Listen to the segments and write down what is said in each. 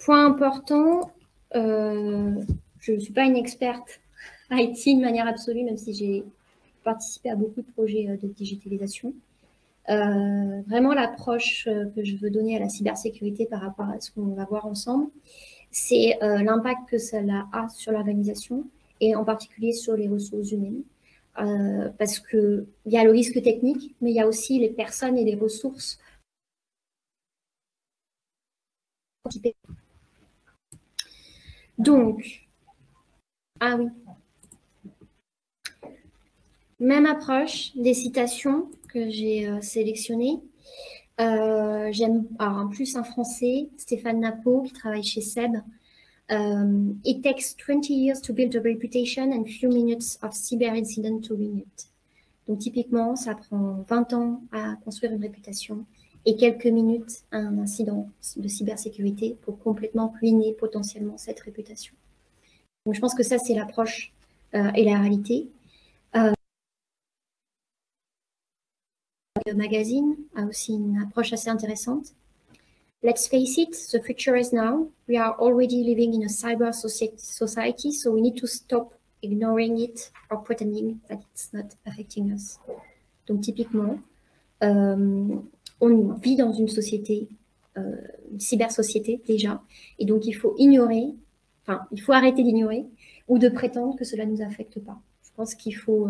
Point important, je ne suis pas une experte IT de manière absolue, même si j'ai participé à beaucoup de projets de digitalisation. Vraiment, l'approche que je veux donner à la cybersécurité par rapport à ce qu'on va voir ensemble, c'est l'impact que cela a sur l'organisation et en particulier sur les ressources humaines. Parce qu'il y a le risque technique, mais il y a aussi les personnes et les ressources. Donc, ah oui. Même approche des citations que j'ai sélectionnées. J'aime, en plus un français, Stéphane Napo, qui travaille chez SEB. It takes 20 years to build a reputation and few minutes of cyber incident to win it. Donc typiquement, ça prend 20 ans à construire une réputation et quelques minutes à un incident de cybersécurité pour complètement ruiner potentiellement cette réputation. Donc je pense que ça, c'est l'approche et la réalité. Le magazine a aussi une approche assez intéressante. Let's face it, the future is now. We are already living in a cyber society, so we need to stop ignoring it or pretending that it's not affecting us. Donc typiquement, on vit dans une société, une cyber-société déjà, et donc il faut ignorer, enfin il faut arrêter d'ignorer ou de prétendre que cela ne nous affecte pas. Je pense qu'il faut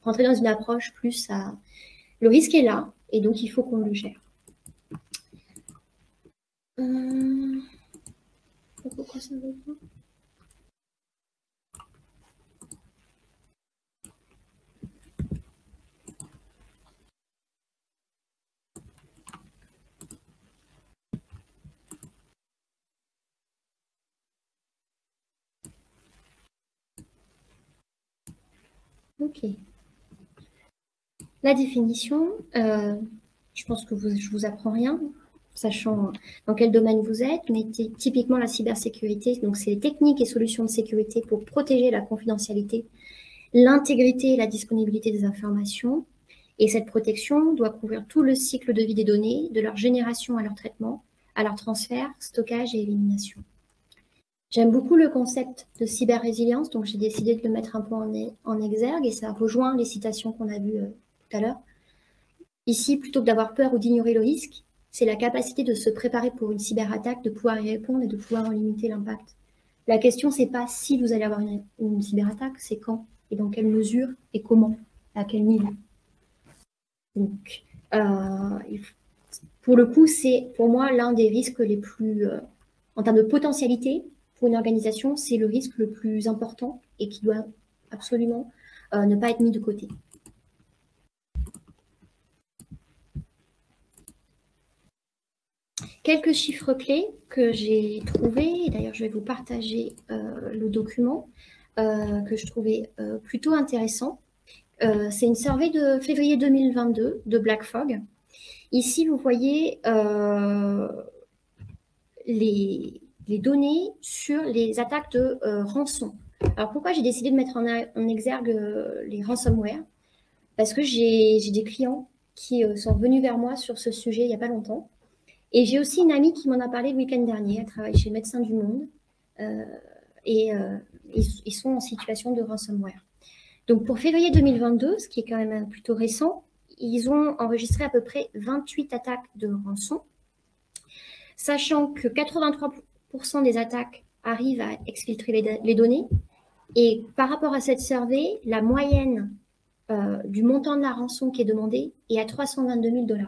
rentrer dans une approche plus à... Le risque est là, et donc il faut qu'on le gère. Pourquoi ça veut pas ? Ok. La définition, je pense que je vous apprends rien, sachant dans quel domaine vous êtes, mais typiquement la cybersécurité, donc c'est les techniques et solutions de sécurité pour protéger la confidentialité, l'intégrité et la disponibilité des informations. Et cette protection doit couvrir tout le cycle de vie des données, de leur génération à leur traitement, à leur transfert, stockage et élimination. J'aime beaucoup le concept de cyber-résilience, donc j'ai décidé de le mettre un peu en exergue et ça rejoint les citations qu'on a vues tout à l'heure. Ici, plutôt que d'avoir peur ou d'ignorer le risque, c'est la capacité de se préparer pour une cyberattaque, de pouvoir y répondre et de pouvoir en limiter l'impact. La question, c'est pas si vous allez avoir une cyberattaque, c'est quand et dans quelle mesure et comment, à quel niveau. Donc, pour le coup, c'est pour moi l'un des risques les plus, en termes de potentialité, pour une organisation, c'est le risque le plus important et qui doit absolument ne pas être mis de côté. Quelques chiffres clés que j'ai trouvés, et d'ailleurs je vais vous partager le document que je trouvais plutôt intéressant. C'est une survey de février 2022 de BlackFog. Ici, vous voyez les données sur les attaques de rançon. Alors, pourquoi j'ai décidé de mettre en exergue les ransomware? Parce que j'ai des clients qui sont venus vers moi sur ce sujet il n'y a pas longtemps. Et j'ai aussi une amie qui m'en a parlé le week-end dernier. Elle travaille chez Médecins du Monde. Et ils sont en situation de ransomware. Donc, pour février 2022, ce qui est quand même plutôt récent, ils ont enregistré à peu près 28 attaques de rançon, sachant que 83% des attaques arrivent à exfiltrer les données. Et par rapport à cette survey, la moyenne du montant de la rançon qui est demandée est à 322 000 $.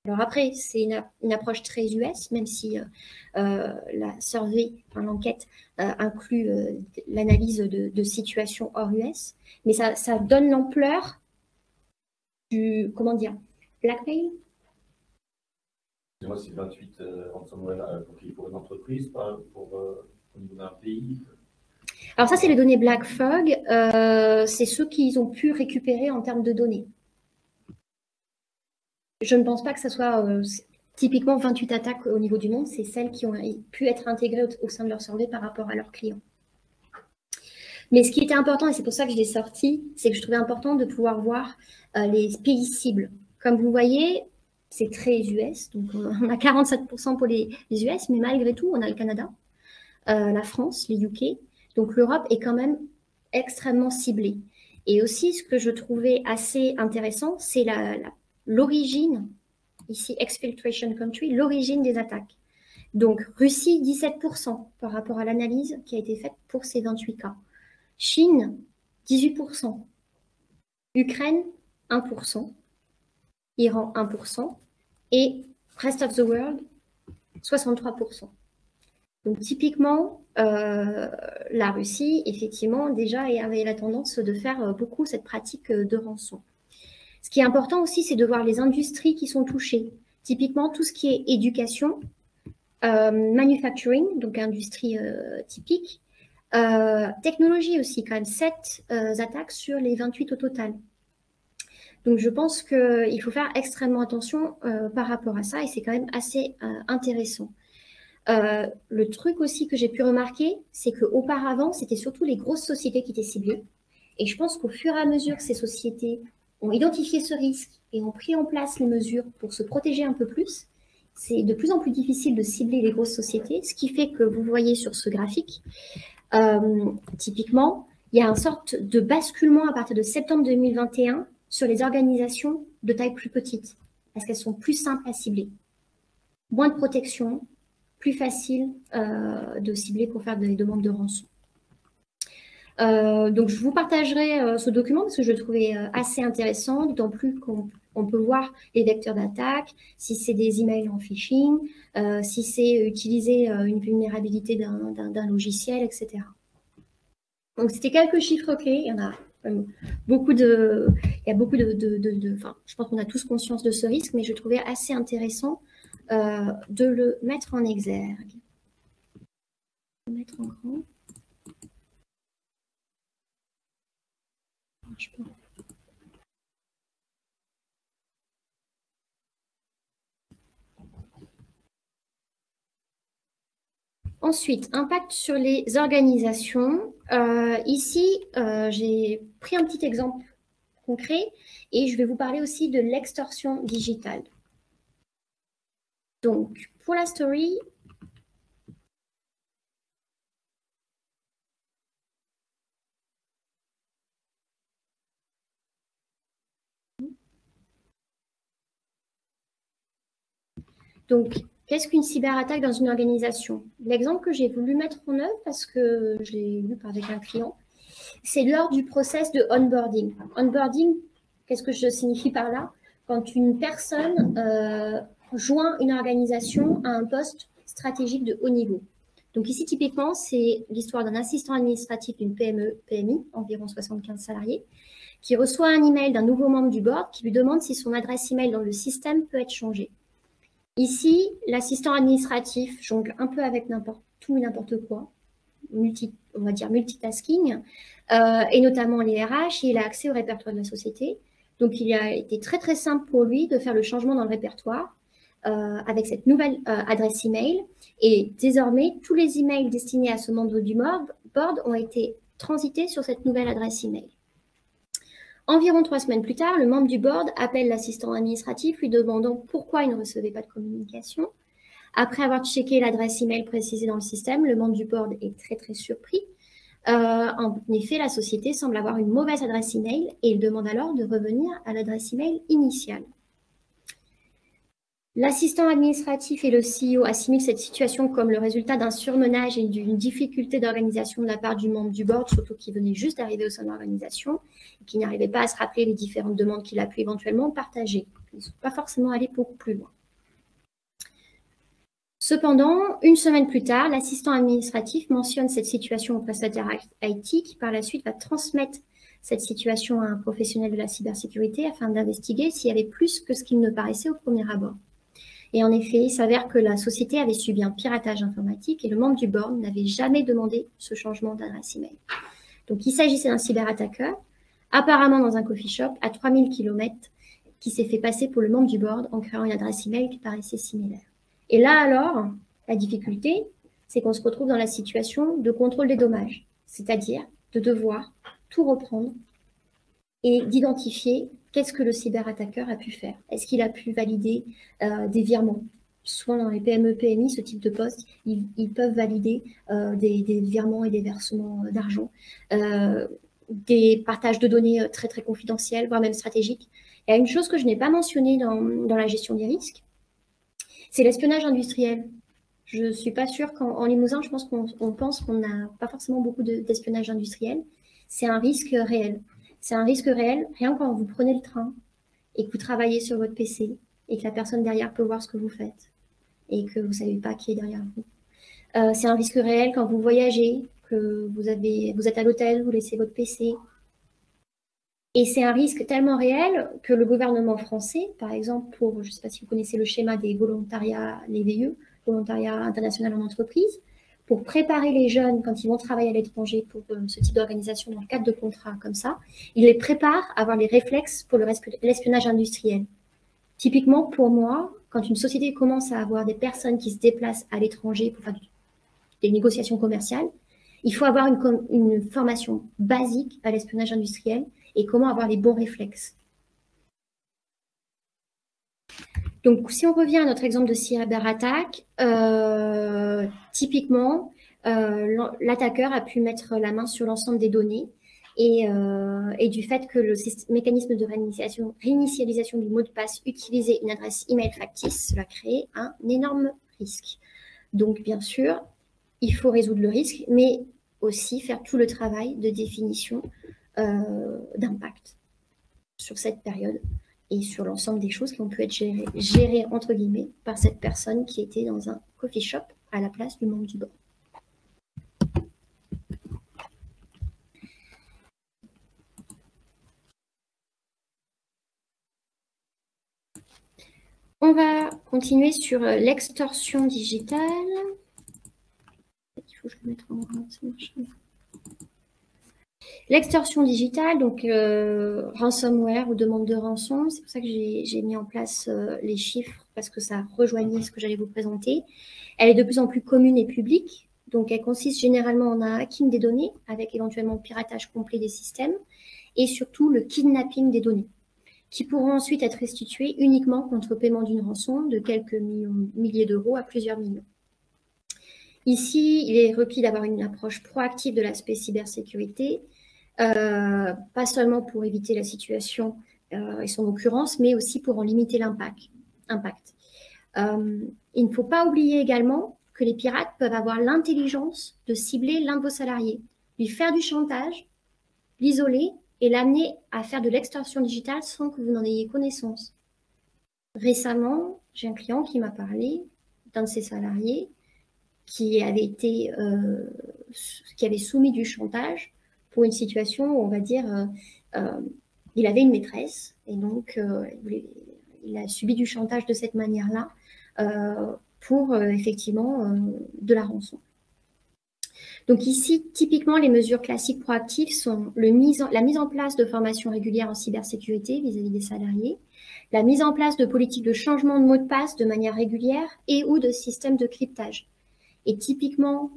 Alors après, c'est une approche très US, même si la survey, l'enquête, inclut l'analyse de situation hors US. Mais ça donne l'ampleur du, comment dire, blackmail. Moi, c'est 28 ransomware pour une entreprise, pas pour au niveau d'un pays. Alors ça, c'est les données BlackFog. C'est ceux qu'ils ont pu récupérer en termes de données. Je ne pense pas que ce soit typiquement 28 attaques au niveau du monde. C'est celles qui ont pu être intégrées au sein de leur survey par rapport à leurs clients. Mais ce qui était important, et c'est pour ça que je l'ai sorti, c'est que je trouvais important de pouvoir voir les pays cibles. Comme vous voyez, c'est très US, donc on a 47% pour les US, mais malgré tout, on a le Canada, la France, les UK. Donc l'Europe est quand même extrêmement ciblée. Et aussi, ce que je trouvais assez intéressant, c'est l'origine, ici exfiltration country, l'origine des attaques. Donc Russie, 17% par rapport à l'analyse qui a été faite pour ces 28 cas. Chine, 18%. Ukraine, 1%. Iran, 1%. Et rest of the world, 63%. Donc typiquement, la Russie, effectivement, déjà avait la tendance de faire beaucoup cette pratique de rançon. Ce qui est important aussi, c'est de voir les industries qui sont touchées. Typiquement, tout ce qui est éducation, manufacturing, donc industrie typique, technologie aussi, quand même 7 attaques sur les 28 au total. Donc je pense qu'il faut faire extrêmement attention par rapport à ça et c'est quand même assez intéressant. Le truc aussi que j'ai pu remarquer, c'est qu'auparavant, c'était surtout les grosses sociétés qui étaient ciblées. Et je pense qu'au fur et à mesure que ces sociétés ont identifié ce risque et ont pris en place les mesures pour se protéger un peu plus, c'est de plus en plus difficile de cibler les grosses sociétés, ce qui fait que vous voyez sur ce graphique, typiquement, il y a une sorte de basculement à partir de septembre 2021 sur les organisations de taille plus petite, parce qu'elles sont plus simples à cibler. Moins de protection, plus facile de cibler pour faire des demandes de rançon. Donc, je vous partagerai ce document parce que je le trouvais assez intéressant, d'autant plus qu'on peut voir les vecteurs d'attaque, si c'est des emails en phishing, si c'est utiliser une vulnérabilité d'un logiciel, etc. Donc, c'était quelques chiffres clés. Il y en a beaucoup de... Enfin, je pense qu'on a tous conscience de ce risque, mais je trouvais assez intéressant de le mettre en exergue. Je vais mettre en grand. Ensuite, impact sur les organisations. Ici, j'ai pris un petit exemple concret et je vais vous parler aussi de l'extorsion digitale. Donc, pour la story, donc, qu'est-ce qu'une cyberattaque dans une organisation? L'exemple que j'ai voulu mettre en œuvre, parce que je l'ai lu avec un client, c'est lors du process de onboarding. Onboarding, qu'est-ce que je signifie par là? Quand une personne joint une organisation à un poste stratégique de haut niveau. Donc ici, typiquement, c'est l'histoire d'un assistant administratif d'une PME, PMI, environ 75 salariés, qui reçoit un email d'un nouveau membre du board qui lui demande si son adresse email dans le système peut être changée. Ici, l'assistant administratif jongle un peu avec tout et n'importe quoi, on va dire multitasking, et notamment les RH, et il a accès au répertoire de la société. Donc, il a été très, très simple pour lui de faire le changement dans le répertoire avec cette nouvelle adresse email. Et désormais, tous les emails destinés à ce membre du board ont été transités sur cette nouvelle adresse email. Environ 3 semaines plus tard, le membre du board appelle l'assistant administratif lui demandant pourquoi il ne recevait pas de communication. Après avoir checké l'adresse email précisée dans le système, le membre du board est très, très surpris. En effet, la société semble avoir une mauvaise adresse email et il demande alors de revenir à l'adresse email initiale. L'assistant administratif et le CEO assimilent cette situation comme le résultat d'un surmenage et d'une difficulté d'organisation de la part du membre du board, surtout qui venait juste d'arriver au sein de l'organisation et qui n'arrivait pas à se rappeler les différentes demandes qu'il a pu éventuellement partager. Ils ne sont pas forcément allés beaucoup plus loin. Cependant, une semaine plus tard, l'assistant administratif mentionne cette situation au prestataire IT qui, par la suite, va transmettre cette situation à un professionnel de la cybersécurité afin d'investiguer s'il y avait plus que ce qu'il ne paraissait au premier abord. Et en effet, il s'avère que la société avait subi un piratage informatique et le membre du board n'avait jamais demandé ce changement d'adresse email. Donc, il s'agissait d'un cyberattaqueur, apparemment dans un coffee shop à 3000 km, qui s'est fait passer pour le membre du board en créant une adresse email qui paraissait similaire. Et là, alors, la difficulté, c'est qu'on se retrouve dans la situation de contrôle des dommages, c'est-à-dire de devoir tout reprendre et d'identifier qu'est-ce que le cyberattaqueur a pu faire. Est-ce qu'il a pu valider des virements? Souvent dans les PME, PMI, ce type de poste, ils peuvent valider des virements et des versements d'argent, des partages de données très très confidentiels, voire même stratégiques. Il y a une chose que je n'ai pas mentionnée dans la gestion des risques, c'est l'espionnage industriel. Je ne suis pas sûre qu'en Limousin, je pense qu'on n'a pas forcément beaucoup d'espionnage industriel. C'est un risque réel. C'est un risque réel, rien quand vous prenez le train et que vous travaillez sur votre PC et que la personne derrière peut voir ce que vous faites et que vous ne savez pas qui est derrière vous. C'est un risque réel quand vous voyagez, que vous êtes à l'hôtel, vous laissez votre PC. Et c'est un risque tellement réel que le gouvernement français, par exemple, je ne sais pas si vous connaissez le schéma des volontariats, les VIE, volontariat international en entreprise, pour préparer les jeunes quand ils vont travailler à l'étranger pour ce type d'organisation dans le cadre de contrats comme ça, il les prépare à avoir les réflexes pour l'espionnage industriel. Typiquement, pour moi, quand une société commence à avoir des personnes qui se déplacent à l'étranger pour faire des négociations commerciales, il faut avoir une formation basique à l'espionnage industriel et comment avoir les bons réflexes. Donc, si on revient à notre exemple de cyberattaque, typiquement, l'attaqueur a pu mettre la main sur l'ensemble des données et du fait que le mécanisme de réinitialisation du mot de passe utilisait une adresse email factice, cela crée un énorme risque. Donc, bien sûr, il faut résoudre le risque, mais aussi faire tout le travail de définition d'impact sur cette période et sur l'ensemble des choses qui ont pu être gérées entre guillemets par cette personne qui était dans un coffee shop à la place du membre du board. On va continuer sur l'extorsion digitale. Il faut que je le mette en grand, ça marche. L'extorsion digitale, donc ransomware ou demande de rançon, c'est pour ça que j'ai mis en place les chiffres parce que ça rejoignait ce que j'allais vous présenter. Elle est de plus en plus commune et publique, donc elle consiste généralement en un hacking des données avec éventuellement piratage complet des systèmes et surtout le kidnapping des données qui pourront ensuite être restituées uniquement contre paiement d'une rançon de quelques milliers d'euros à plusieurs millions. Ici, il est requis d'avoir une approche proactive de l'aspect cybersécurité, pas seulement pour éviter la situation et son occurrence, mais aussi pour en limiter l'impact. Il ne faut pas oublier également que les pirates peuvent avoir l'intelligence de cibler l'un de vos salariés, lui faire du chantage, l'isoler et l'amener à faire de l'extorsion digitale sans que vous n'en ayez connaissance. Récemment, j'ai un client qui m'a parlé d'un de ses salariés qui avait soumis du chantage pour une situation où, on va dire, il avait une maîtresse et donc il a subi du chantage de cette manière-là pour effectivement de la rançon. Donc ici, typiquement, les mesures classiques proactives sont la mise en place de formations régulières en cybersécurité vis-à-vis des salariés, la mise en place de politiques de changement de mot de passe de manière régulière et ou de systèmes de cryptage. Et typiquement,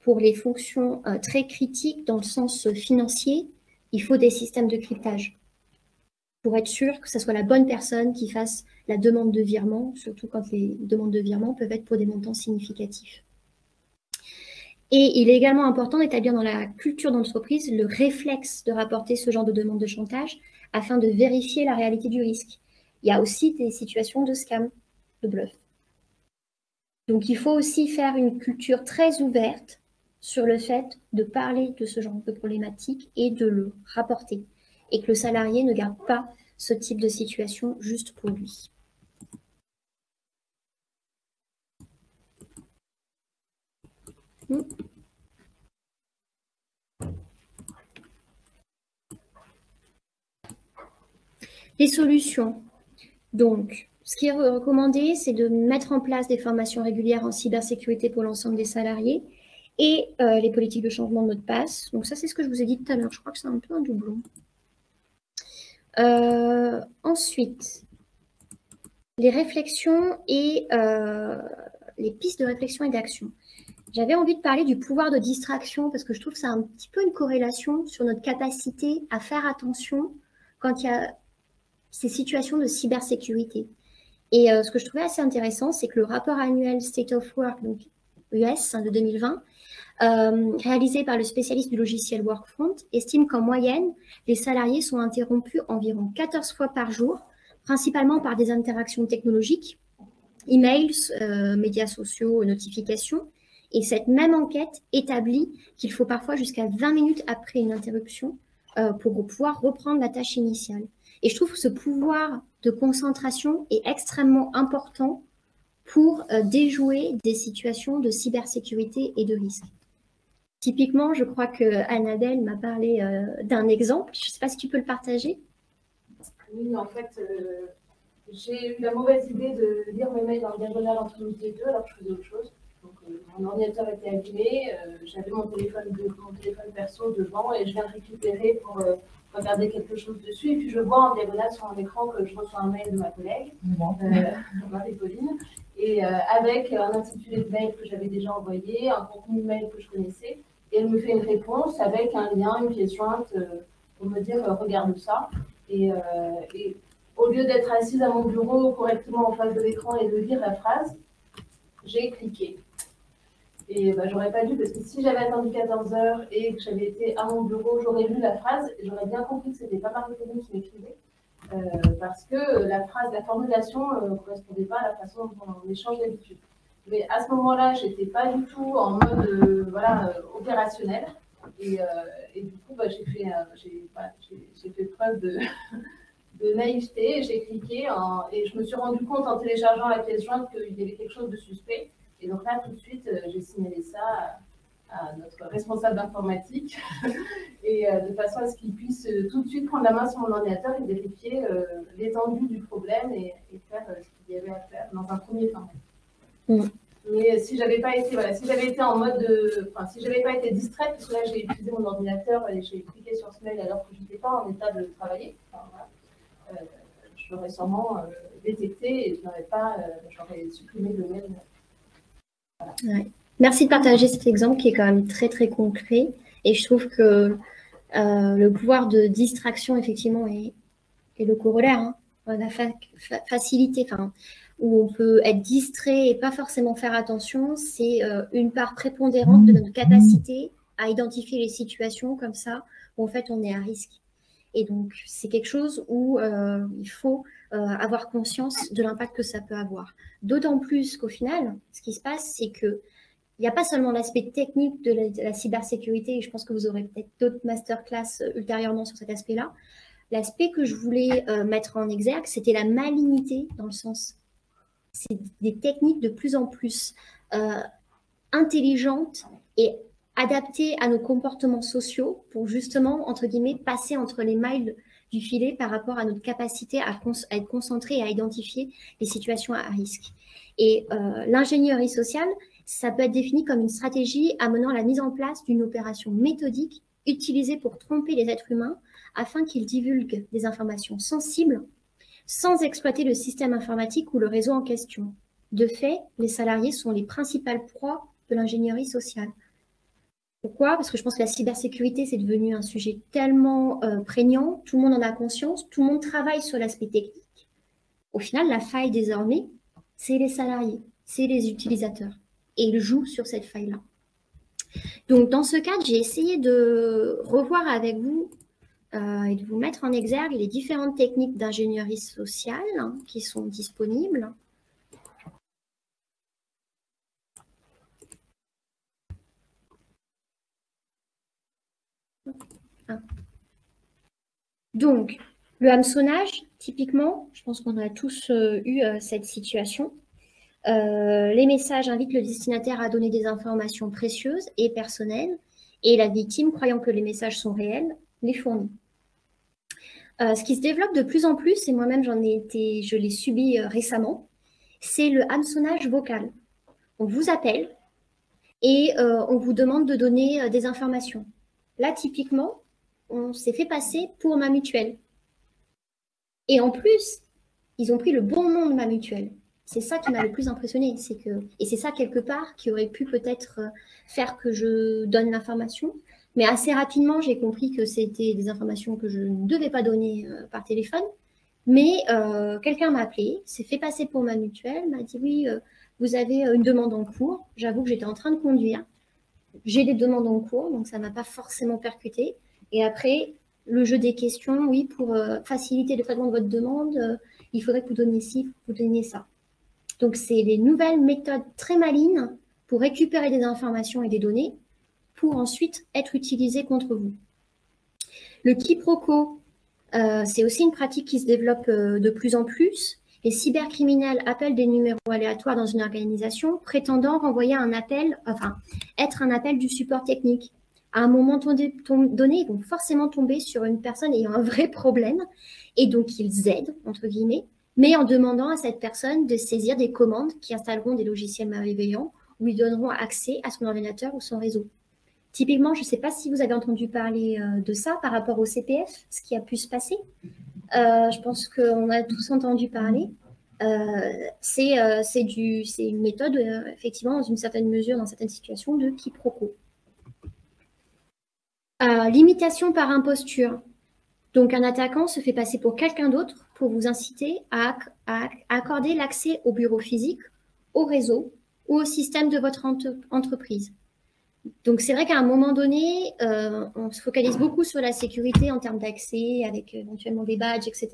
pour les fonctions très critiques dans le sens financier, il faut des systèmes de cryptage pour être sûr que ce soit la bonne personne qui fasse la demande de virement, surtout quand les demandes de virement peuvent être pour des montants significatifs. Et il est également important d'établir dans la culture d'entreprise le réflexe de rapporter ce genre de demande de chantage afin de vérifier la réalité du risque. Il y a aussi des situations de scam, de bluff. Donc, il faut aussi faire une culture très ouverte sur le fait de parler de ce genre de problématique et de le rapporter. Et que le salarié ne garde pas ce type de situation juste pour lui. Les solutions. Donc, ce qui est recommandé, c'est de mettre en place des formations régulières en cybersécurité pour l'ensemble des salariés et les politiques de changement de mot de passe. Donc ça, c'est ce que je vous ai dit tout à l'heure. Je crois que c'est un peu un doublon. Ensuite, les réflexions et les pistes de réflexion et d'action. J'avais envie de parler du pouvoir de distraction parce que je trouve que c'est un petit peu une corrélation sur notre capacité à faire attention quand il y a ces situations de cybersécurité. Et ce que je trouvais assez intéressant, c'est que le rapport annuel State of Work, donc US de 2020, réalisé par le spécialiste du logiciel Workfront, estime qu'en moyenne, les salariés sont interrompus environ 14 fois par jour, principalement par des interactions technologiques, emails, médias sociaux, notifications. Et cette même enquête établit qu'il faut parfois jusqu'à 20 minutes après une interruption pour pouvoir reprendre la tâche initiale. Et je trouve que ce pouvoir de concentration est extrêmement important pour déjouer des situations de cybersécurité et de risque. Typiquement, je crois que Annabelle m'a parlé d'un exemple. Je ne sais pas si tu peux le partager. Oui, en fait, j'ai eu la mauvaise idée de lire mes mails en diagonale entre midi et deux alors que je faisais autre chose. Donc, mon ordinateur était allumé, j'avais mon téléphone perso devant et je viens de récupérer pour regarder quelque chose dessus. Et puis, je vois en diagonale sur mon écran que je reçois un mail de ma collègue, Marie-Pauline, et avec un intitulé de mail que j'avais déjà envoyé, un contenu de mail que je connaissais. Et elle me fait une réponse avec un lien, une pièce jointe pour me dire regarde ça. Et au lieu d'être assise à mon bureau correctement en face de l'écran et de lire la phrase, j'ai cliqué. Et j'aurais pas dû, parce que si j'avais attendu 14 heures et que j'avais été à mon bureau, j'aurais lu la phrase et j'aurais bien compris que c'était pas Marie-Pauline qui m'écrivait. Parce que la phrase, la formulation ne correspondait pas à la façon dont on échange d'habitude. Mais à ce moment-là, j'étais pas du tout en mode opérationnel. Et du coup, j'ai fait preuve de naïveté. J'ai cliqué et je me suis rendu compte en téléchargeant la pièce jointe qu'il y avait quelque chose de suspect. Et donc là, tout de suite, j'ai signalé ça à notre responsable d'informatique et de façon à ce qu'il puisse tout de suite prendre la main sur mon ordinateur et vérifier l'étendue du problème et faire ce qu'il y avait à faire dans un premier temps. Mais si j'avais pas été, si j'avais été en mode, si j'avais pas été distraite, parce que là j'ai utilisé mon ordinateur et j'ai cliqué sur ce mail alors que je n'étais pas en état de travailler, je l'aurais sûrement détecté et j'aurais supprimé le mail. Voilà. Ouais. Merci de partager cet exemple qui est quand même très très concret et je trouve que le pouvoir de distraction effectivement est le corollaire, la facilité, où on peut être distrait et pas forcément faire attention, c'est une part prépondérante de notre capacité à identifier les situations comme ça où en fait on est à risque. Et donc c'est quelque chose où il faut avoir conscience de l'impact que ça peut avoir. D'autant plus qu'au final, ce qui se passe, c'est que il n'y a pas seulement l'aspect technique de la cybersécurité, et je pense que vous aurez peut-être d'autres masterclass ultérieurement sur cet aspect-là. L'aspect que je voulais mettre en exergue, c'était la malignité, dans le sens, c'est des techniques de plus en plus intelligentes et adaptées à nos comportements sociaux pour justement, entre guillemets, passer entre les mailles du filet par rapport à notre capacité à être concentré et à identifier les situations à risque. Et l'ingénierie sociale, ça peut être défini comme une stratégie amenant à la mise en place d'une opération méthodique utilisée pour tromper les êtres humains afin qu'ils divulguent des informations sensibles sans exploiter le système informatique ou le réseau en question. De fait, les salariés sont les principales proies de l'ingénierie sociale. Pourquoi ? Parce que je pense que la cybersécurité, c'est devenu un sujet tellement prégnant, tout le monde en a conscience, tout le monde travaille sur l'aspect technique. Au final, la faille désormais, c'est les salariés, c'est les utilisateurs. Et ils jouent sur cette faille-là. Donc, dans ce cadre, j'ai essayé de revoir avec vous et de vous mettre en exergue les différentes techniques d'ingénierie sociale qui sont disponibles. Donc, le hameçonnage, typiquement, je pense qu'on a tous eu cette situation. Les messages invitent le destinataire à donner des informations précieuses et personnelles, et la victime, croyant que les messages sont réels, les fournit. Ce qui se développe de plus en plus, et moi-même je l'ai subi récemment, c'est le hameçonnage vocal. On vous appelle et on vous demande de donner des informations. Là, typiquement, on s'est fait passer pour ma mutuelle. Et en plus, ils ont pris le bon nom de ma mutuelle. C'est ça qui m'a le plus impressionné, et c'est ça quelque part qui aurait pu peut-être faire que je donne l'information, Mais assez rapidement, j'ai compris que c'était des informations que je ne devais pas donner par téléphone. Mais quelqu'un m'a appelé, s'est fait passer pour ma mutuelle, m'a dit oui, vous avez une demande en cours. J'avoue que j'étais en train de conduire. J'ai des demandes en cours, donc ça ne m'a pas forcément percuté. Et après, le jeu des questions, oui, pour faciliter le traitement de votre demande, il faudrait que vous donniez ci, vous donniez ça. Donc, c'est des nouvelles méthodes très malines pour récupérer des informations et des données pour ensuite être utilisées contre vous. Le quiproquo, c'est aussi une pratique qui se développe de plus en plus. Les cybercriminels appellent des numéros aléatoires dans une organisation, prétendant renvoyer un appel, enfin, être un appel du support technique. À un moment donné, ils vont forcément tomber sur une personne ayant un vrai problème, et donc ils aident, entre guillemets, mais en demandant à cette personne de saisir des commandes qui installeront des logiciels malveillants ou lui donneront accès à son ordinateur ou son réseau. Typiquement, je ne sais pas si vous avez entendu parler de ça par rapport au CPF, ce qui a pu se passer. Je pense qu'on a tous entendu parler. C'est une méthode, effectivement, dans une certaine mesure, dans certaines situations, de quiproquo. L'imitation par imposture. Donc, un attaquant se fait passer pour quelqu'un d'autre pour vous inciter à accorder l'accès au bureau physique, au réseau ou au système de votre entreprise. Donc, c'est vrai qu'à un moment donné, on se focalise beaucoup sur la sécurité en termes d'accès, avec éventuellement des badges, etc.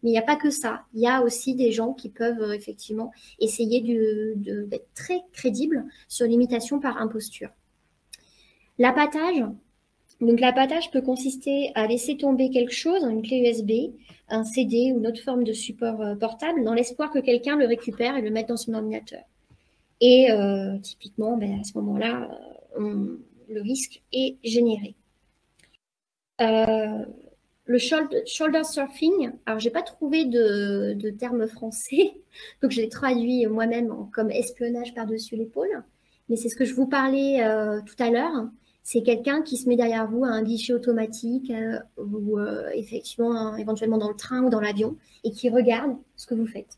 Mais il n'y a pas que ça. Il y a aussi des gens qui peuvent effectivement essayer d'être très crédibles sur l'imitation par imposture. L'appâtage. Donc, l'appâtage peut consister à laisser tomber quelque chose, une clé USB, un CD ou une autre forme de support portable, dans l'espoir que quelqu'un le récupère et le mette dans son ordinateur. Et typiquement, à ce moment-là, le risque est généré. Le shoulder surfing, alors j'ai pas trouvé de terme français, donc je l'ai traduit moi-même comme espionnage par-dessus l'épaule, mais c'est ce que je vous parlais tout à l'heure. C'est quelqu'un qui se met derrière vous à un guichet automatique ou effectivement éventuellement dans le train ou dans l'avion et qui regarde ce que vous faites.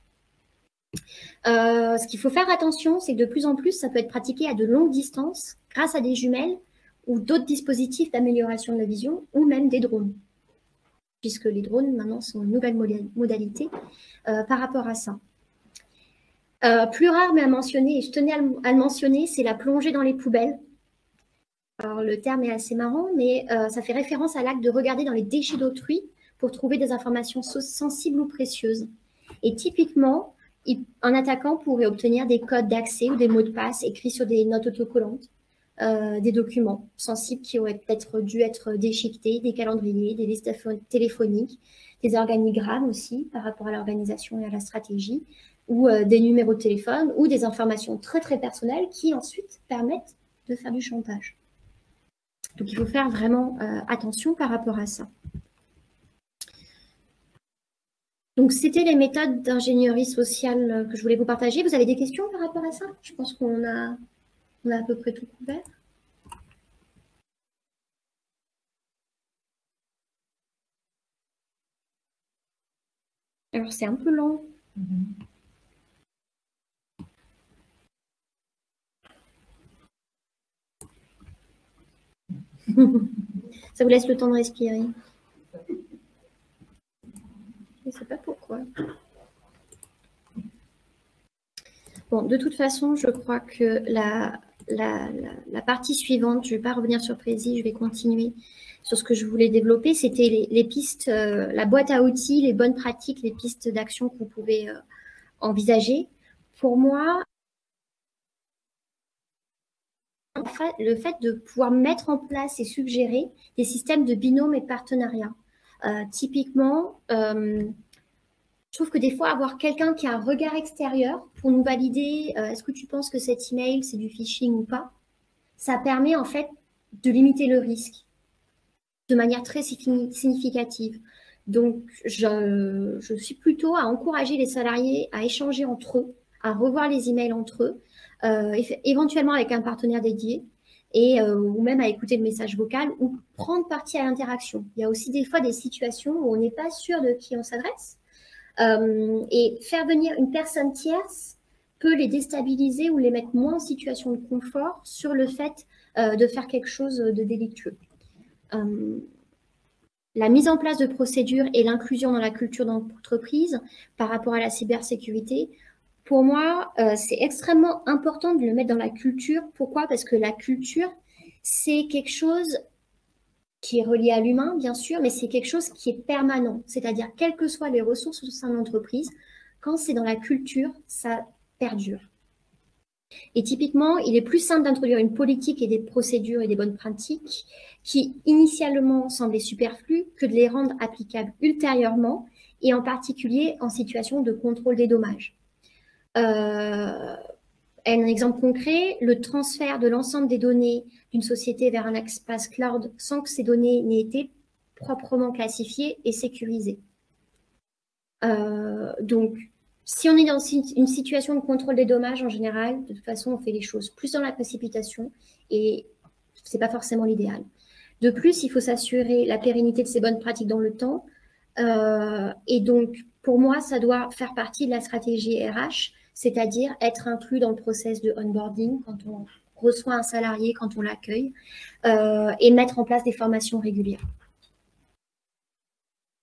Ce qu'il faut faire attention, c'est que de plus en plus, ça peut être pratiqué à de longues distances grâce à des jumelles ou d'autres dispositifs d'amélioration de la vision ou même des drones, puisque les drones maintenant sont une nouvelle modalité par rapport à ça. Plus rare mais à mentionner, et je tenais à le mentionner, c'est la plongée dans les poubelles. Alors le terme est assez marrant, mais ça fait référence à l'acte de regarder dans les déchets d'autrui pour trouver des informations sensibles ou précieuses. Et typiquement, un attaquant pourrait obtenir des codes d'accès ou des mots de passe écrits sur des notes autocollantes, des documents sensibles qui auraient peut-être dû être déchiquetés, des calendriers, des listes téléphoniques, des organigrammes aussi par rapport à l'organisation et à la stratégie, ou des numéros de téléphone, ou des informations très très personnelles qui ensuite permettent de faire du chantage. Donc il faut faire vraiment attention par rapport à ça. Donc, c'était les méthodes d'ingénierie sociale que je voulais vous partager. Vous avez des questions par rapport à ça? Je pense qu'on a à peu près tout couvert. Alors, c'est un peu lent. Ça vous laisse le temps de respirer. Je ne sais pas pourquoi. Bon, de toute façon, je crois que la partie suivante, je ne vais pas revenir sur Prési, je vais continuer sur ce que je voulais développer. C'était les pistes, la boîte à outils, les bonnes pratiques, les pistes d'action que vous pouvez envisager. Pour moi, le fait de pouvoir mettre en place et suggérer des systèmes de binôme et de partenariat. Typiquement, je trouve que des fois, avoir quelqu'un qui a un regard extérieur pour nous valider est-ce que tu penses que cet email, c'est du phishing ou pas, ça permet en fait de limiter le risque de manière très significative. Donc, je suis plutôt à encourager les salariés à échanger entre eux, à revoir les emails entre eux, éventuellement avec un partenaire dédié, ou même à écouter le message vocal ou prendre partie à l'interaction. Il y a aussi des fois des situations où on n'est pas sûr de qui on s'adresse. Et faire venir une personne tierce peut les déstabiliser ou les mettre moins en situation de confort sur le fait de faire quelque chose de délictueux. La mise en place de procédures et l'inclusion dans la culture d'entreprise par rapport à la cybersécurité, pour moi, c'est extrêmement important de le mettre dans la culture. Pourquoi? Parce que la culture, c'est quelque chose qui est relié à l'humain, bien sûr, mais c'est quelque chose qui est permanent. C'est-à-dire, quelles que soient les ressources au sein de l'entreprise, quand c'est dans la culture, ça perdure. Et typiquement, il est plus simple d'introduire une politique et des procédures et des bonnes pratiques qui, initialement, semblaient superflues que de les rendre applicables ultérieurement et en particulier en situation de contrôle des dommages. Un exemple concret, le transfert de l'ensemble des données d'une société vers un espace cloud sans que ces données n'aient été proprement classifiées et sécurisées. Donc, si on est dans une situation de contrôle des dommages, en général, de toute façon, on fait les choses plus dans la précipitation et ce n'est pas forcément l'idéal. De plus, il faut s'assurer la pérennité de ces bonnes pratiques dans le temps. Et donc, pour moi, ça doit faire partie de la stratégie RH, c'est-à-dire être inclus dans le process de onboarding quand on reçoit un salarié, quand on l'accueille, et mettre en place des formations régulières.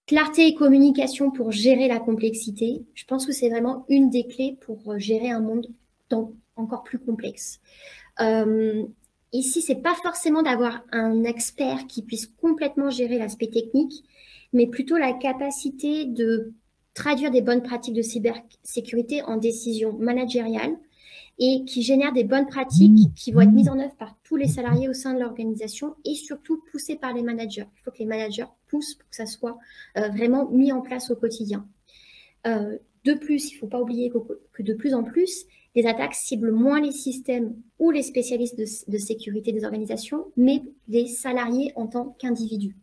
Clarté et communication pour gérer la complexité. Je pense que c'est vraiment une des clés pour gérer un monde encore plus complexe. Ici, ce n'est pas forcément d'avoir un expert qui puisse complètement gérer l'aspect technique, mais plutôt la capacité de traduire des bonnes pratiques de cybersécurité en décisions managériales et qui génèrent des bonnes pratiques qui vont être mises en œuvre par tous les salariés au sein de l'organisation et surtout poussées par les managers. Il faut que les managers poussent pour que ça soit vraiment mis en place au quotidien. De plus, il ne faut pas oublier que de plus en plus, les attaques ciblent moins les systèmes ou les spécialistes de sécurité des organisations, mais les salariés en tant qu'individus.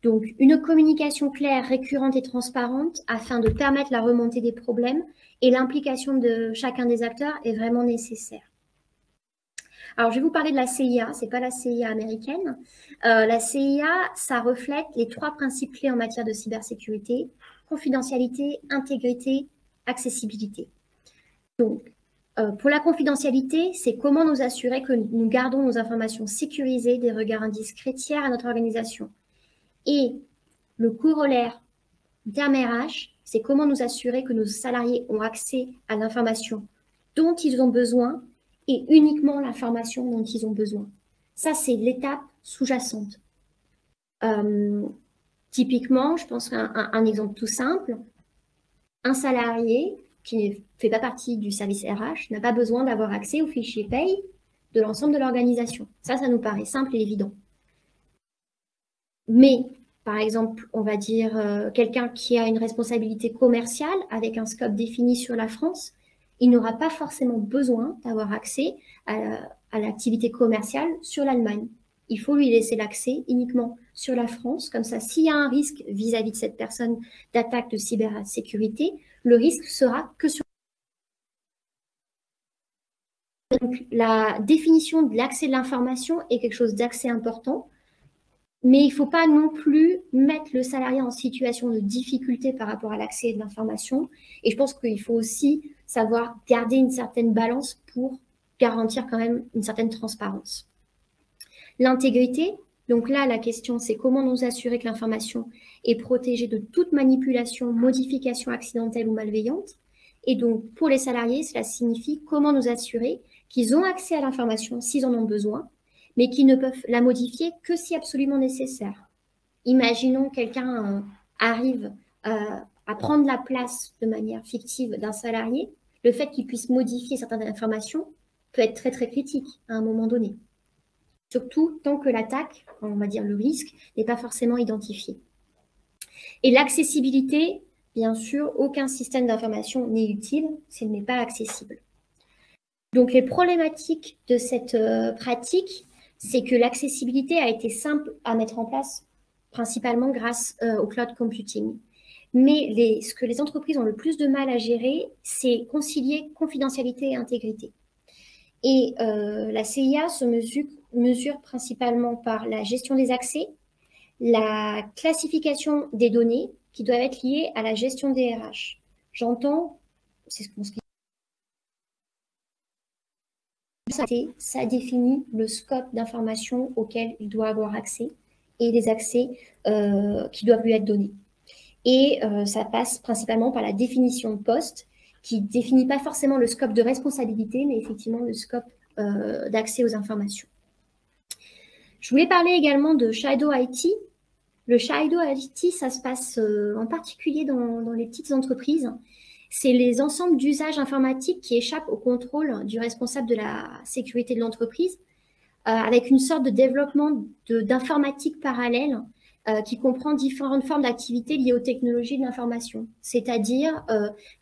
Donc, une communication claire, récurrente et transparente afin de permettre la remontée des problèmes et l'implication de chacun des acteurs est vraiment nécessaire. Alors, je vais vous parler de la CIA, ce n'est pas la CIA américaine. La CIA, ça reflète les 3 principes clés en matière de cybersécurité: confidentialité, intégrité, accessibilité. Donc, pour la confidentialité, c'est comment nous assurer que nous gardons nos informations sécurisées des regards indiscrets tiers à notre organisation. Et le corollaire du terme RH, c'est comment nous assurer que nos salariés ont accès à l'information dont ils ont besoin et uniquement l'information dont ils ont besoin. Ça, c'est l'étape sous-jacente. Typiquement, je pense qu'un exemple tout simple, un salarié qui ne fait pas partie du service RH n'a pas besoin d'avoir accès aux fichiers paye de l'ensemble de l'organisation. Ça nous paraît simple et évident. Mais, par exemple, on va dire quelqu'un qui a une responsabilité commerciale avec un scope défini sur la France, il n'aura pas forcément besoin d'avoir accès à l'activité commerciale sur l'Allemagne. Il faut lui laisser l'accès uniquement sur la France. Comme ça, s'il y a un risque vis-à-vis de cette personne d'attaque de cybersécurité, le risque sera que sur. Donc, la définition de l'accès de l'information est quelque chose d'assez important. Mais il ne faut pas non plus mettre le salarié en situation de difficulté par rapport à l'accès de l'information. Et je pense qu'il faut aussi savoir garder une certaine balance pour garantir quand même une certaine transparence. L'intégrité, donc là, la question, c'est comment nous assurer que l'information est protégée de toute manipulation, modification accidentelle ou malveillante. Et donc, pour les salariés, cela signifie comment nous assurer qu'ils ont accès à l'information s'ils en ont besoin, mais qui ne peuvent la modifier que si absolument nécessaire. Imaginons quelqu'un arrive à prendre la place de manière fictive d'un salarié, le fait qu'il puisse modifier certaines informations peut être très très critique à un moment donné. Surtout tant que l'attaque, on va dire le risque, n'est pas forcément identifié. Et l'accessibilité, bien sûr, aucun système d'information n'est utile s'il n'est pas accessible. Donc les problématiques de cette pratique, c'est que l'accessibilité a été simple à mettre en place, principalement grâce au cloud computing. Mais ce que les entreprises ont le plus de mal à gérer, c'est concilier confidentialité et intégrité. Et la CIA se mesure principalement par la gestion des accès, la classification des données qui doivent être liées à la gestion des RH. J'entends, c'est ce qu'on ça définit le scope d'informations auquel il doit avoir accès et les accès qui doivent lui être donnés. Et ça passe principalement par la définition de poste, qui ne définit pas forcément le scope de responsabilité, mais effectivement le scope d'accès aux informations. Je voulais parler également de Shadow IT. Le Shadow IT, ça se passe en particulier dans les petites entreprises. C'est les ensembles d'usages informatiques qui échappent au contrôle du responsable de la sécurité de l'entreprise, avec une sorte de développement d'informatique parallèle qui comprend différentes formes d'activités liées aux technologies de l'information. C'est-à-dire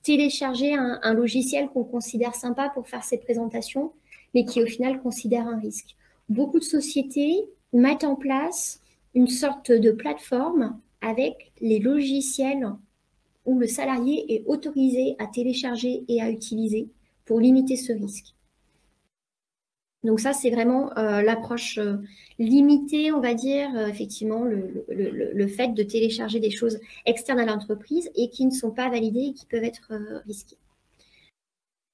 télécharger un logiciel qu'on considère sympa pour faire ses présentations, mais qui au final considère un risque. Beaucoup de sociétés mettent en place une sorte de plateforme avec les logiciels où le salarié est autorisé à télécharger et à utiliser pour limiter ce risque. Donc ça, c'est vraiment l'approche limitée, on va dire, effectivement, le fait de télécharger des choses externes à l'entreprise et qui ne sont pas validées et qui peuvent être risquées.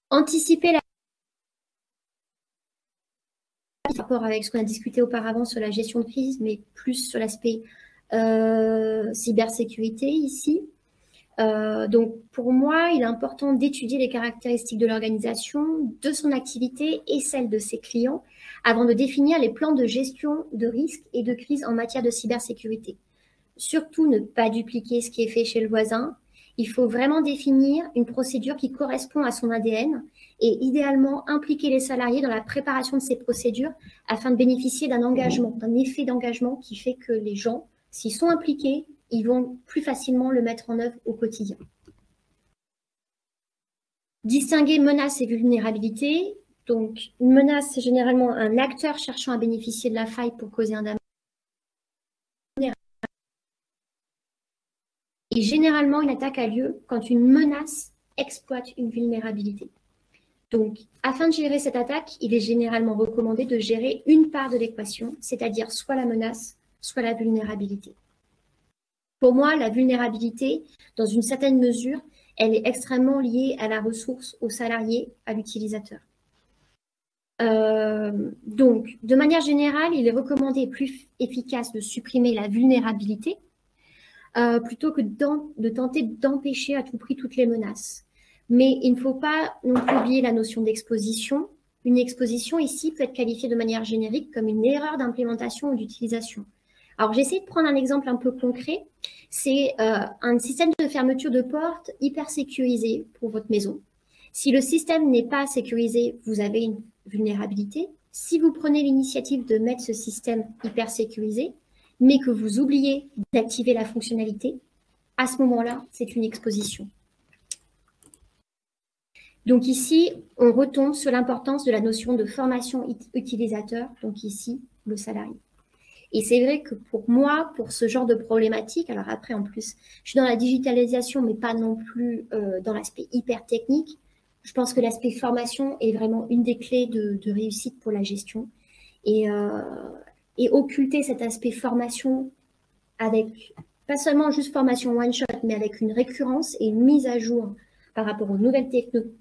Anticiper la par rapport avec ce qu'on a discuté auparavant sur la gestion de crise, mais plus sur l'aspect cybersécurité ici. Donc, pour moi, il est important d'étudier les caractéristiques de l'organisation, de son activité et celles de ses clients avant de définir les plans de gestion de risques et de crise en matière de cybersécurité. Surtout, ne pas dupliquer ce qui est fait chez le voisin. Il faut vraiment définir une procédure qui correspond à son ADN et idéalement impliquer les salariés dans la préparation de ces procédures afin de bénéficier d'un engagement, d'un effet d'engagement qui fait que les gens, s'ils sont impliqués, ils vont plus facilement le mettre en œuvre au quotidien. Distinguer menaces et vulnérabilités. Donc, une menace, c'est généralement un acteur cherchant à bénéficier de la faille pour causer un dommage. Et généralement, une attaque a lieu quand une menace exploite une vulnérabilité. Donc, afin de gérer cette attaque, il est généralement recommandé de gérer une part de l'équation, c'est-à-dire soit la menace, soit la vulnérabilité. Pour moi, la vulnérabilité, dans une certaine mesure, elle est extrêmement liée à la ressource, au salarié, à l'utilisateur. Donc, de manière générale, il est recommandé et plus efficace de supprimer la vulnérabilité plutôt que de tenter d'empêcher à tout prix toutes les menaces. Mais il ne faut pas non plus oublier la notion d'exposition. Une exposition ici peut être qualifiée de manière générique comme une erreur d'implémentation ou d'utilisation. Alors, j'essaie de prendre un exemple un peu concret. C'est un système de fermeture de porte hyper sécurisé pour votre maison. Si le système n'est pas sécurisé, vous avez une vulnérabilité. Si vous prenez l'initiative de mettre ce système hyper sécurisé, mais que vous oubliez d'activer la fonctionnalité, à ce moment-là, c'est une exposition. Donc ici, on retombe sur l'importance de la notion de formation utilisateur, donc ici, le salarié. Et c'est vrai que pour moi, pour ce genre de problématique, alors après, en plus, je suis dans la digitalisation, mais pas non plus dans l'aspect hyper technique. Je pense que l'aspect formation est vraiment une des clés de réussite pour la gestion. Et occulter cet aspect formation avec, pas seulement juste formation one-shot, mais avec une récurrence et une mise à jour par rapport aux nouvelles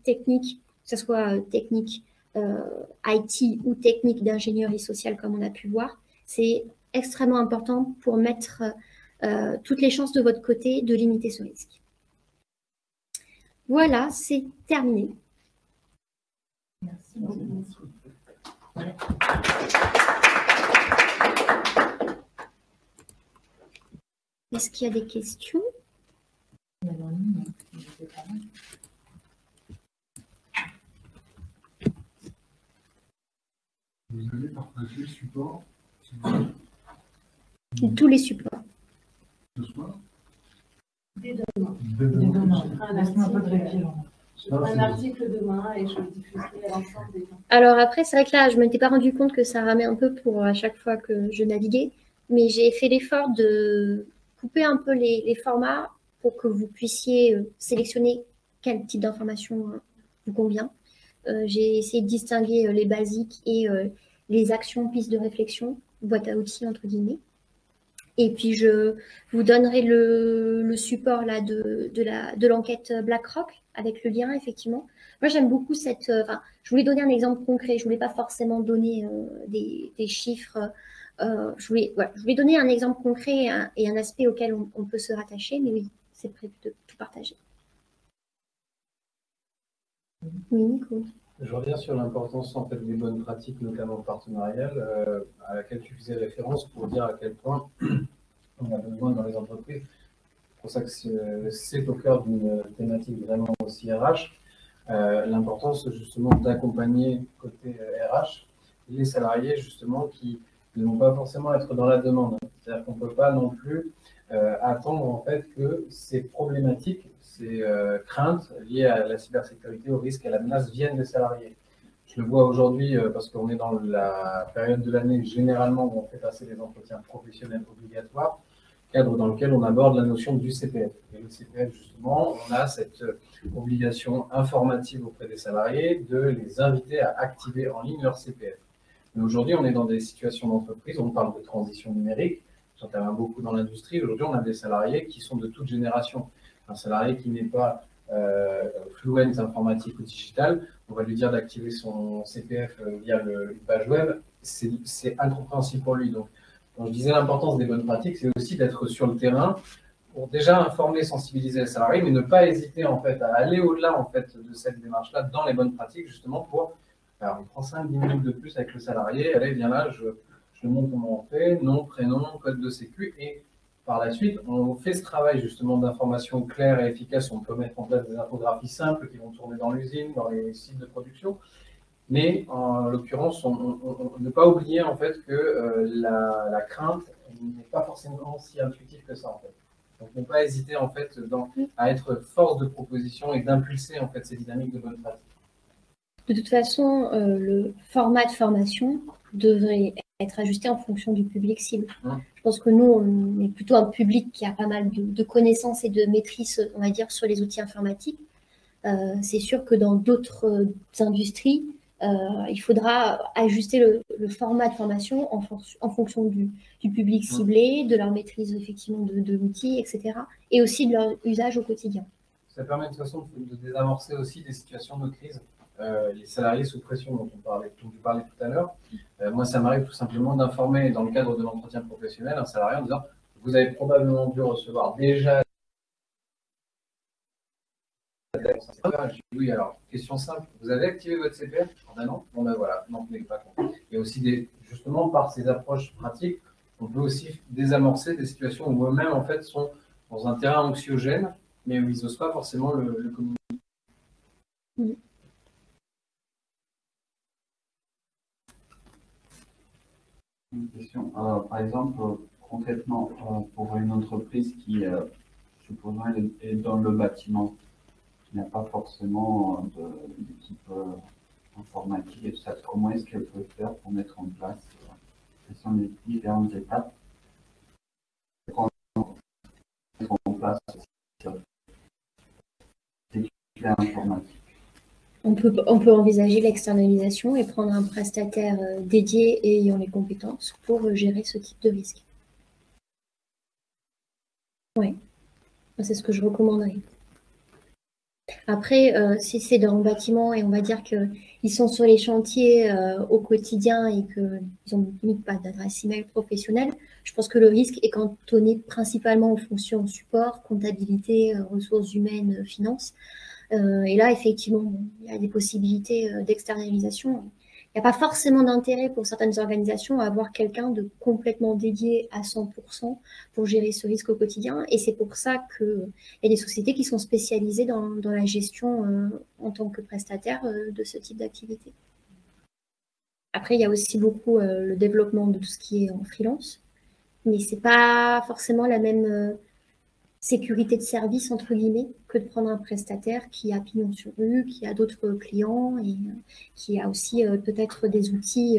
techniques, que ce soit technique IT ou technique d'ingénierie sociale, comme on a pu voir, c'est extrêmement important pour mettre toutes les chances de votre côté de limiter ce risque. Voilà, c'est terminé. Merci beaucoup. Est-ce qu'il y a des questions? Vous allez partager le support Tous les supports. ce soir? Dès demain. Dès demain. Je ferai un article demain et je le diffuserai à l'ensemble des gens. Alors après, c'est vrai que là, je ne m'étais pas rendu compte que ça ramait un peu pour à chaque fois que je naviguais, mais j'ai fait l'effort de couper un peu les formats pour que vous puissiez sélectionner quel type d'information vous convient. J'ai essayé de distinguer les basiques et les actions, pistes de réflexion, boîte à outils entre guillemets. Et puis, je vous donnerai le support là, de l'enquête BlackRock avec le lien, effectivement. Moi, j'aime beaucoup cette... je voulais donner un exemple concret. Je voulais pas forcément donner des chiffres. Je voulais donner un exemple concret et un aspect auquel on peut se rattacher. Mais oui, c'est prévu de tout partager. Oui, Nico. Je reviens sur l'importance en fait des bonnes pratiques, notamment partenariales, à laquelle tu faisais référence pour dire à quel point on a besoin dans les entreprises. C'est pour ça que c'est au cœur d'une thématique vraiment aussi RH. L'importance justement d'accompagner côté RH les salariés justement qui ne vont pas forcément être dans la demande. C'est-à-dire qu'on ne peut pas non plus attendre en fait que ces problématiques, ces craintes liées à la cybersécurité, au risque et à la menace viennent des salariés. Je le vois aujourd'hui parce qu'on est dans la période de l'année généralement où on fait passer des entretiens professionnels obligatoires, cadre dans lequel on aborde la notion du CPF. Et le CPF, justement, on a cette obligation informative auprès des salariés de les inviter à activer en ligne leur CPF. Mais aujourd'hui, on est dans des situations d'entreprise, on parle de transition numérique, j'interviens beaucoup dans l'industrie. Aujourd'hui, on a des salariés qui sont de toute génération. Un salarié qui n'est pas fluent informatique ou digital, on va lui dire d'activer son CPF via une page web, c'est incompréhensible pour lui. Donc, quand je disais l'importance des bonnes pratiques, c'est aussi d'être sur le terrain pour déjà informer, sensibiliser les salariés, mais ne pas hésiter en fait à aller au-delà en fait de cette démarche-là dans les bonnes pratiques, justement pour. Alors, on prend 5-10 minutes de plus avec le salarié, allez, viens là, je montre comment on fait, nom, prénom, code de sécu, et par la suite, on fait ce travail justement d'information claire et efficace. On peut mettre en place des infographies simples qui vont tourner dans l'usine, dans les sites de production. Mais en l'occurrence, ne pas oublier en fait que la crainte n'est pas forcément si intuitive que ça en fait. Donc ne pas hésiter en fait à être force de proposition et d'impulser en fait ces dynamiques de bonne pratique. De toute façon, le format de formation devrait être ajusté en fonction du public cible. Je pense que nous, on est plutôt un public qui a pas mal de connaissances et de maîtrise, on va dire, sur les outils informatiques. C'est sûr que dans d'autres industries, il faudra ajuster le format de formation en fonction du public ciblé, de leur maîtrise effectivement de l'outil, etc. Et aussi de leur usage au quotidien. Ça permet de toute façon de désamorcer aussi des situations de crise. Les salariés sous pression dont tu parlais tout à l'heure, moi ça m'arrive tout simplement d'informer dans le cadre de l'entretien professionnel un salarié en disant vous avez probablement dû recevoir déjà. Je dis oui, alors question simple, vous avez activé votre CPF? Ben non, bon ben voilà, non, vous n'êtes pas compris. Il y a aussi justement par ces approches pratiques, on peut aussi désamorcer des situations où eux-mêmes en fait sont dans un terrain anxiogène, mais où ils n'osent pas forcément le communiquer. Une question. Par exemple, concrètement, pour une entreprise qui, supposons, est dans le bâtiment, qui n'a pas forcément d'équipe informatique et tout ça, comment est-ce qu'elle peut faire pour mettre en place quelles sont les différentes étapes pour mettre en place cette sécurité informatique? On peut envisager l'externalisation et prendre un prestataire dédié et ayant les compétences pour gérer ce type de risque. Oui, c'est ce que je recommanderais. Après, si c'est dans le bâtiment et on va dire qu'ils sont sur les chantiers au quotidien et qu'ils n'ont pas d'adresse email professionnelle, je pense que le risque est cantonné principalement aux fonctions support, comptabilité, ressources humaines, finances. Et là, effectivement, il y a des possibilités d'externalisation. Il n'y a pas forcément d'intérêt pour certaines organisations à avoir quelqu'un de complètement dédié à 100% pour gérer ce risque au quotidien. Et c'est pour ça qu'il y a des sociétés qui sont spécialisées dans la gestion en tant que prestataire de ce type d'activité. Après, il y a aussi beaucoup le développement de tout ce qui est en freelance. Mais ce n'est pas forcément la même sécurité de service, entre guillemets, que de prendre un prestataire qui a pignon sur rue, qui a d'autres clients et qui a aussi peut-être des outils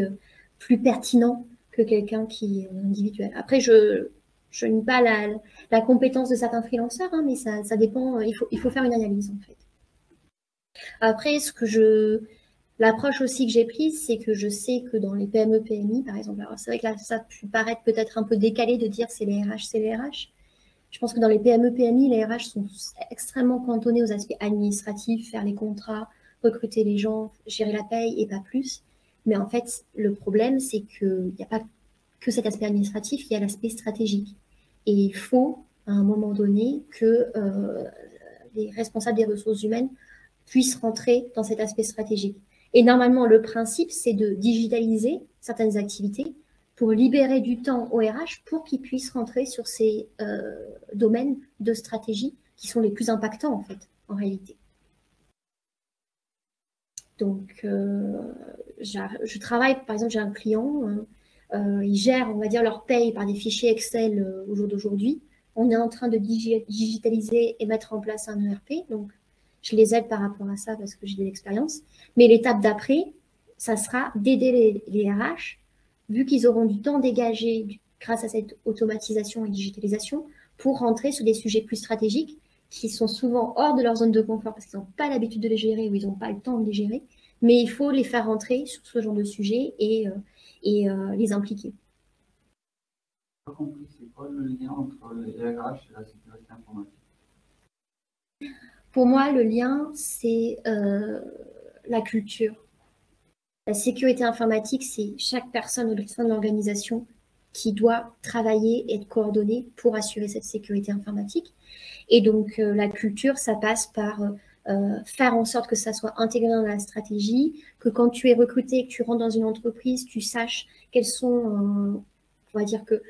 plus pertinents que quelqu'un qui est individuel. Après, je nie pas la compétence de certains freelanceurs, hein, mais ça dépend, il faut faire une analyse en fait. Après, ce que L'approche aussi que j'ai prise, c'est que je sais que dans les PME, PMI, par exemple, alors c'est vrai que là, ça peut paraître peut-être un peu décalé de dire c'est les RH, c'est les RH. Je pense que dans les PME, PMI, les RH sont extrêmement cantonnés aux aspects administratifs, faire les contrats, recruter les gens, gérer la paye et pas plus. Mais en fait, le problème, c'est qu'il n'y a pas que cet aspect administratif, il y a l'aspect stratégique. Et il faut, à un moment donné, que les responsables des ressources humaines puissent rentrer dans cet aspect stratégique. Et normalement, le principe, c'est de digitaliser certaines activités pour libérer du temps au RH pour qu'ils puissent rentrer sur ces domaines de stratégie qui sont les plus impactants, en fait, en réalité. Donc, je travaille, par exemple, j'ai un client, ils gèrent, on va dire, leur paye par des fichiers Excel au jour d'aujourd'hui. On est en train de digitaliser et mettre en place un ERP, donc je les aide par rapport à ça parce que j'ai de l'expérience. Mais l'étape d'après, ça sera d'aider les RH, vu qu'ils auront du temps dégagé grâce à cette automatisation et digitalisation, pour rentrer sur des sujets plus stratégiques qui sont souvent hors de leur zone de confort parce qu'ils n'ont pas l'habitude de les gérer ou ils n'ont pas le temps de les gérer. Mais il faut les faire rentrer sur ce genre de sujets et les impliquer. Pas compris, c'est quoi le lien entre les RH et la sécurité informatique? Pour moi, le lien, c'est la culture. La sécurité informatique, c'est chaque personne au sein de l'organisation qui doit travailler et être coordonnée pour assurer cette sécurité informatique. Et donc, la culture, ça passe par faire en sorte que ça soit intégré dans la stratégie, que quand tu es recruté, que tu rentres dans une entreprise, tu saches quels sont, on va dire que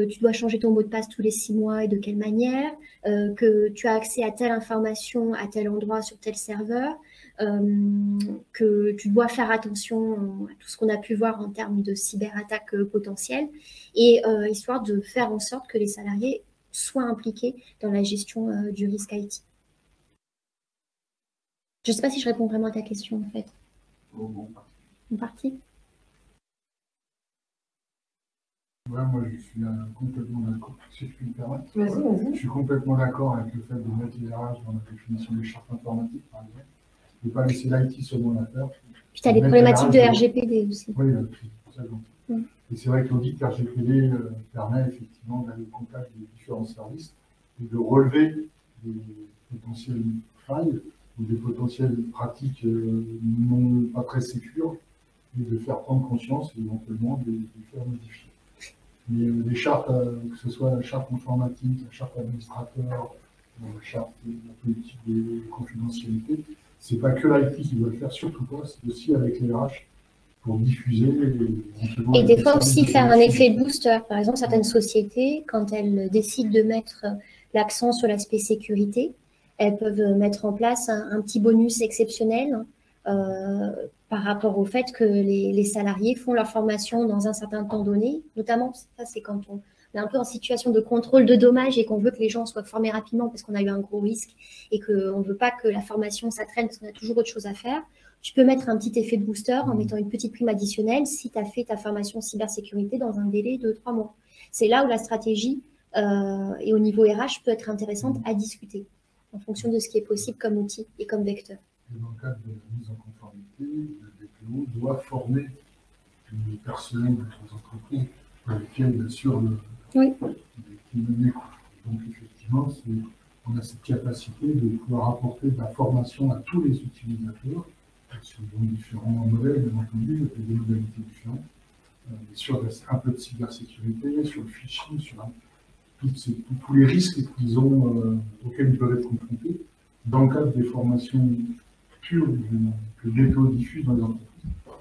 tu dois changer ton mot de passe tous les 6 mois et de quelle manière, que tu as accès à telle information à tel endroit sur tel serveur, que tu dois faire attention à tout ce qu'on a pu voir en termes de cyberattaques potentielles, et histoire de faire en sorte que les salariés soient impliqués dans la gestion du risque IT. Je ne sais pas si je réponds vraiment à ta question, en fait. En partie. Ouais, moi je suis complètement d'accord. Si je puis me permettre. Vas-y. Je suis complètement d'accord avec le fait de mettre les RH dans la définition des chartes informatiques, par exemple. Ne pas laisser l'IT seulement la faire. Puis tu as des problématiques de RGPD aussi. Oui, c'est pour ça que Et c'est vrai que l'audit RGPD permet effectivement d'aller au contact des différents services et de relever des potentielles failles ou des potentielles pratiques non pas très sécures et de faire prendre conscience et éventuellement de faire modifier. Mais les chartes, que ce soit la charte informatique, la charte administrateur, la charte de la politique de confidentialité, c'est pas que l'IT qui doit le faire, surtout pas, c'est aussi avec les RH pour diffuser. Et des fois aussi faire un effet de booster. Par exemple, certaines sociétés, quand elles décident de mettre l'accent sur l'aspect sécurité, elles peuvent mettre en place un petit bonus exceptionnel par rapport au fait que les salariés font leur formation dans un certain temps donné. Notamment, ça c'est quand on est un peu en situation de contrôle de dommages et qu'on veut que les gens soient formés rapidement parce qu'on a eu un gros risque et qu'on ne veut pas que la formation ça traîne parce qu'on a toujours autre chose à faire. Tu peux mettre un petit effet de booster en mettant une petite prime additionnelle si tu as fait ta formation cybersécurité dans un délai de 3 mois. C'est là où la stratégie et au niveau RH peut être intéressante à discuter en fonction de ce qui est possible comme outil et comme vecteur. Et dans le cadre de la mise en conformité, le DPO doit former le personnel des entreprises pour lesquelles, bien sûr, qui me écoute. Donc, effectivement, on a cette capacité de pouvoir apporter de la formation à tous les utilisateurs sur différents modèles, bien entendu, avec des modalités différentes, sur un peu de cybersécurité, sur le phishing, sur tous les risques auxquels ils peuvent être confrontés dans le cadre des formations pures que le DPO diffuse dans les entreprises.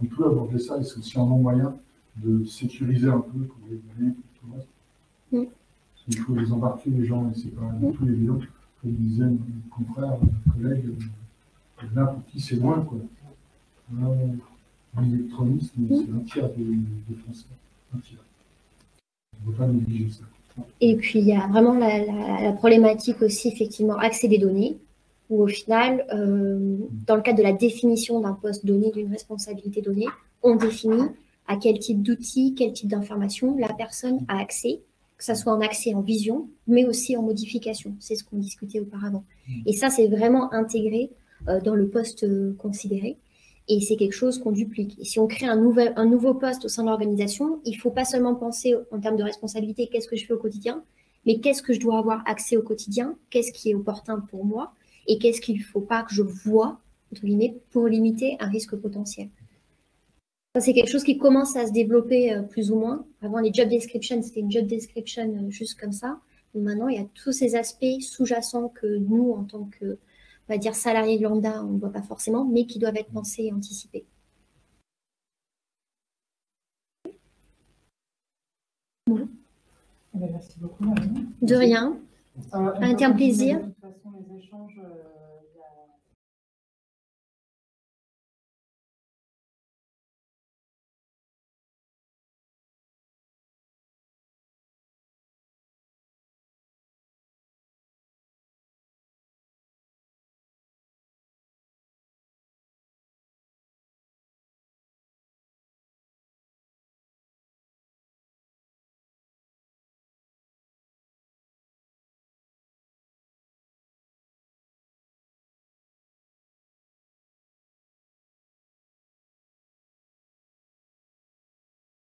On peut aborder ça et c'est aussi un bon moyen de sécuriser un peu pour les données, pour tout le reste. Il faut les embarquer, les gens, et c'est pas du tout évident. Comme disait mon confrère, mon collègue, là, pour qui c'est loin, quoi. L'électronisme, c'est un tiers des Français. Un tiers. On ne peut pas négliger ça. Et puis, il y a vraiment la problématique aussi, effectivement, accès des données, où au final, dans le cadre de la définition d'un poste donné, d'une responsabilité donnée, on définit à quel type d'outils, quel type d'information la personne a accès, que ce soit en accès en vision, mais aussi en modification. C'est ce qu'on discutait auparavant. Et ça, c'est vraiment intégré dans le poste considéré. Et c'est quelque chose qu'on duplique. Et si on crée un nouveau poste au sein de l'organisation, il ne faut pas seulement penser en termes de responsabilité, qu'est-ce que je fais au quotidien, mais qu'est-ce que je dois avoir accès au quotidien, qu'est-ce qui est opportun pour moi, et qu'est-ce qu'il ne faut pas que je vois, entre guillemets, pour limiter un risque potentiel. C'est quelque chose qui commence à se développer plus ou moins. Avant, les job descriptions, c'était une job description juste comme ça. Et maintenant, il y a tous ces aspects sous-jacents que nous, en tant que, on va dire, salariés lambda, on ne voit pas forcément, mais qui doivent être pensés et anticipés. Bon. Merci beaucoup, Marie. De rien. Ça a été un plaisir. De toute façon, les échanges